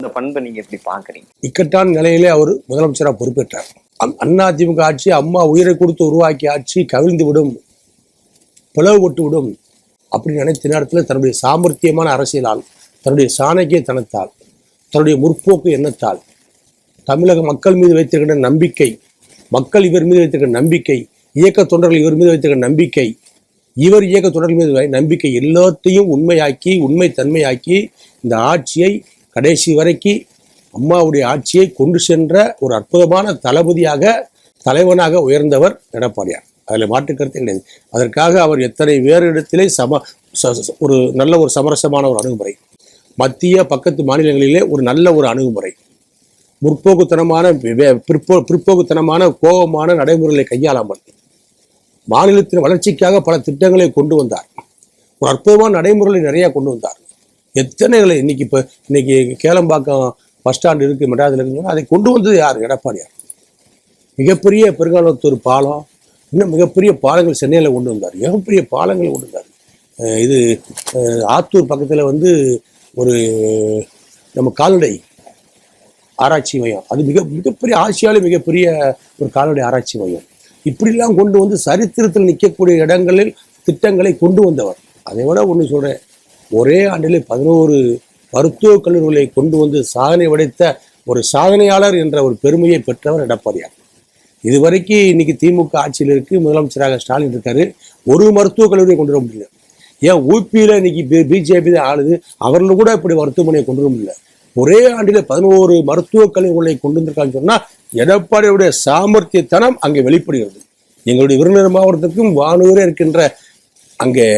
இந்த பண்பை நீங்க எப்படி பாக்குறீங்க? இக்கட்டான நிலையிலே அவர் முதலமைச்சராக பொறுப்பேற்றார். அதிமுக ஆட்சி, அம்மா உயிரை கொடுத்து உருவாக்கிய ஆட்சி கவிழ்ந்து விடும், பிளவுபட்டு விடும் அப்படின்னு நினைத்த நேரத்தில் தன்னுடைய சாமர்த்தியமான அரசியலால், தன்னுடைய சாணக்கியத்தனத்தால், தன்னுடைய முற்போக்கு எண்ணத்தால், தமிழக மக்கள் மீது வைத்திருக்கின்ற நம்பிக்கை, மக்கள் இவர் மீது வைத்திருக்கிற நம்பிக்கை, இயக்க தொண்டர்கள் இவர் மீது வைத்திருக்கிற நம்பிக்கை, இவர் இயக்க தொண்டர்கள் மீது நம்பிக்கை எல்லாத்தையும் உண்மையாக்கி, உண்மை தன்மையாக்கி இந்த ஆட்சியை கடைசி வரைக்கு அம்மாவுடைய ஆட்சியை கொண்டு சென்ற ஒரு அற்புதமான தளபதியாக, தலைவனாக உயர்ந்தவர் எடப்பாடியார். அதில் மாற்று கருத்து கிடையாது. அதற்காக அவர் எத்தனை வேறு இடத்திலே ஒரு நல்ல ஒரு சமரசமான ஒரு அணுகுமுறை, மத்திய பக்கத்து மாநிலங்களிலே ஒரு நல்ல ஒரு அணுகுமுறை, பிற்போக்குத்தனமான கோபமான நடைமுறைகளை கையாளாமல் மாநிலத்தின் வளர்ச்சிக்காக பல திட்டங்களை கொண்டு வந்தார். ஒரு அற்புதமான நடைமுறைகளை நிறைய கொண்டு வந்தார். எத்தனைகளை இன்னைக்கு கேளம்பாக்கம் பஸ் ஸ்டாண்ட் இருக்கு, மெட்ராஸில் இருக்குன்னா அதை கொண்டு வந்தது யார்? எடப்பாடியார். மிகப்பெரிய பெருங்காலத்தூர் பாலம், இன்னும் மிகப்பெரிய பாலங்கள் சென்னையில் கொண்டு வந்தார். மிகப்பெரிய பாலங்கள் கொண்டு வந்தார். இது ஆத்தூர் பக்கத்தில் ஒரு நம்ம கால்நடை ஆராய்ச்சி மையம், அது மிகப்பெரிய ஆசியாவில் மிகப்பெரிய ஒரு கால்நடை ஆராய்ச்சி மையம். இப்படிலாம் கொண்டு வந்து சரித்திரத்தில் நிற்கக்கூடிய இடங்களில் திட்டங்களை கொண்டு வந்தவர். அதை விட ஒன்று சொல்கிறேன், ஒரே ஆண்டிலே 11 மருத்துவக் கல்லூரிகளை கொண்டு வந்து சாதனை படைத்த ஒரு சாதனையாளர் என்ற ஒரு பெருமையை பெற்றவர் எடப்பாடியார். இதுவரைக்கும் இன்னைக்கு திமுக ஆட்சியில் இருக்கு, முதலமைச்சராக ஸ்டாலின் இருக்காரு, ஒரு மருத்துவக் கல்லூரியை கொண்டு வர முடியல. ஏன் ஊபியில் இன்னைக்கு பிஜேபி தான் ஆளுது, அவர்களும் கூட இப்படி மருத்துவமனையை கொண்டு வர முடியல. ஒரே ஆண்டிலே 11 மருத்துவக் கல்லூரிகளை கொண்டு வந்திருக்கான்னு சொன்னா எடப்பாடியுடைய சாமர்த்தியத்தனம் அங்கே வெளிப்படுகிறது. எங்களுடைய விருதுநகர் மாவட்டத்துக்கும் வானூரே இருக்கின்ற அங்கே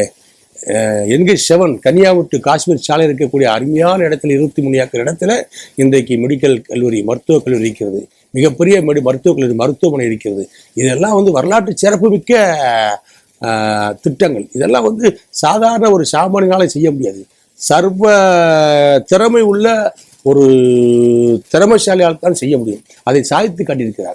NH7 கன்னியாகுமரி காஷ்மீர் சாலை இருக்கக்கூடிய அருமையான இடத்துல 23 ஏக்கர் இடத்துல இன்றைக்கு மெடிக்கல் கல்லூரி, மருத்துவக் கல்லூரி இருக்கிறது. மிகப்பெரிய மருத்துவக் கல்லூரி, மருத்துவமனை இருக்கிறது. இதெல்லாம் வரலாற்று சிறப்புமிக்க திட்டங்கள். இதெல்லாம் சாதாரண ஒரு சாமானியனால செய்ய முடியாது. சர்வ திறமை உள்ள ஒரு திறமைசாலியால் தான் செய்ய முடியும். அதை சாதித்து காட்டியிருக்கிறார்.